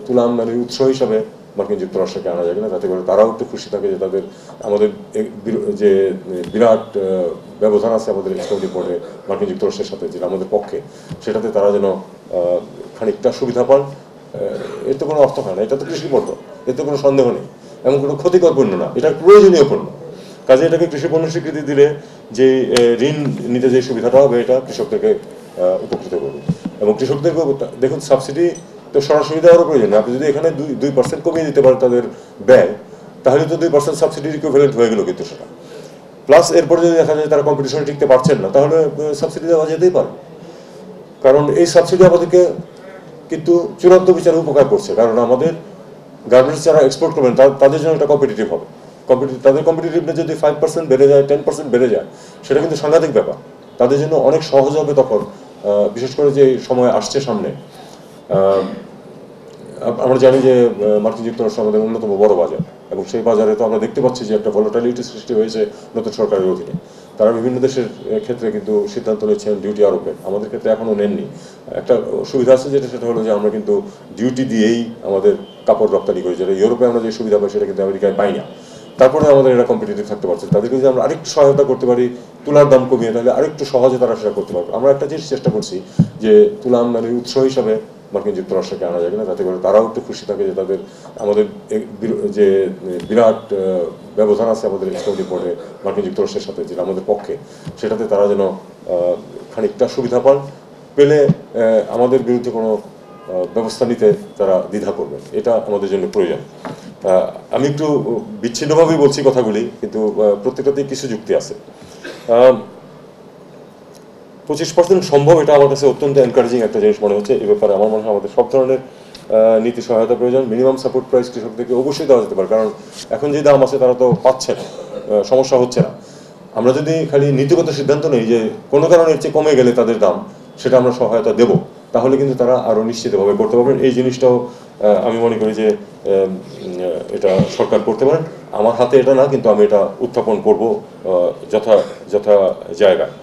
তুলা আমদানির উৎস হিসাবে মার্কিন যুক্তরাষ্ট্রকে আনা যায় কিনা, যাতে করে তারাও একটু খুশি থাকে যে তাদের আমাদের যে বিরাট ব্যবধান আছে আমাদের এক্সপোর্ট ইম্পোর্টে মার্কিন যুক্তরাষ্ট্রের সাথে, যেটা আমাদের পক্ষে, সেটাতে তারা যেন খানিকটা সুবিধা পান। এর তো কোনো অর্থ হয় না, এটা তো কৃষি পণ্য, এতে কোনো সন্দেহ নেই, এমন কোনো ক্ষতিকর পণ্য না, এটা প্রয়োজনীয় পণ্য। কাজে এটাকে কৃষি পণ্য স্বীকৃতি দিলে যে ঋণ নিতে যে সুবিধাটা হবে, এটা কৃষকদেরকে উপকৃত করবে। এবং কৃষকদেরকে দেখুন, সাবসিডি তো সরাসরি দেওয়ারও প্রয়োজন না। আপনি যদি এখানে 2% কমিয়ে দিতে পারেন তাদের ব্যয়, তাহলে তো 2% সাবসিডির ইকুইভ্যালেন্ট হয়ে গেল। কিন্তু সেটা প্লাস এরপরে যদি দেখা যায় তারা কম্পিটিশনে টিকতে পারছেন না, তাহলে সাবসিডি দেওয়া যেতেই পারে। কারণ এই সাবসিডি আমাদেরকে কিন্তু চূড়ান্ত বিচারে উপকার করছে, কারণ আমাদের গার্মেন্টস যারা এক্সপোর্ট করবেন তাদের জন্য এটা কম্পিটিটিভ হবে। তাদের কম্পিটিটিভনেস যদি 5% বেড়ে যায়, 10% বেড়ে যায়, সেটা কিন্তু সাংঘাতিক ব্যাপার। তাদের জন্য অনেক সহজ হবে তখন, বিশেষ করে যে সময় আসছে সামনে। আমরা জানি যে মার্কিন যুক্তরাষ্ট্র আমাদের অন্যতম বড় বাজার, এবং সেই বাজারে তো আমরা দেখতে পাচ্ছি যে একটা ভলাটাইলিটি সৃষ্টি হয়েছে নতুন সরকারের অধীনে। তারা বিভিন্ন দেশের ক্ষেত্রে কিন্তু সিদ্ধান্ত নিয়েছেন ডিউটি আরোপের, আমাদের ক্ষেত্রে এখনও নেননি। একটা সুবিধা আছে যেটা, সেটা হলো যে আমরা কিন্তু ডিউটি দিয়েই আমাদের কাপড় রপ্তানি করি, যেটা ইউরোপে আমরা যে সুবিধা পাই সেটা কিন্তু আমেরিকায় পাই না। তারপরে আমাদের এরা কম্পিটিটিভ থাকতে পারছে। তাদেরকে যদি আমরা আরেকটু সহায়তা করতে পারি, তুলার দাম কমিয়ে, তাহলে আরেকটু সহজে তারা সেটা করতে পারবে। আমরা একটা জিনিস চেষ্টা করছি যে তুলা আমদানির উৎস হিসাবে মার্কিন যুক্তরাষ্ট্রকে আনা যায় কিনা, যাতে করে তারাও একটু খুশি থাকে যে তাদের আমাদের যে বিরাট ব্যবধান আছে আমাদের এক্সপোর্ট ইম্পোর্টে মার্কিন যুক্তরাষ্ট্রের সাথে, যেটা আমাদের পক্ষে, সেটাতে তারা যেন খানিকটা সুবিধা পান। পেলে আমাদের বিরুদ্ধে কোনো ব্যবস্থা নিতে তারা দ্বিধা করবেন, এটা আমাদের জন্য প্রয়োজন। আমি একটু বিচ্ছিন্নভাবেই বলছি কথাগুলি, কিন্তু প্রত্যেকটাতেই কিছু যুক্তি আছে। 25% সম্ভব, এটা আমার কাছে অত্যন্ত এনকারেজিং একটা জিনিস মনে হচ্ছে। এই ব্যাপারে আমার মনে হয় আমাদের সব ধরনের নীতি সহায়তা প্রয়োজন। মিনিমাম সাপোর্ট প্রাইস কৃষকদেরকে অবশ্যই দেওয়া যেতে পারে, কারণ এখন যে দাম আছে তারা তো পাচ্ছে না, সমস্যা হচ্ছে না। আমরা যদি খালি নীতিগত সিদ্ধান্ত নেই যে কোনো কারণে এর চেয়ে কমে গেলে তাদের দাম, সেটা আমরা সহায়তা দেব, তাহলে কিন্তু তারা আরও নিশ্চিতভাবে করতে পারবেন। এই জিনিসটাও আমি মনে করি যে এটা সরকার করতে পারেন। আমার হাতে এটা না, কিন্তু আমি এটা উত্থাপন করব যথা জায়গায়।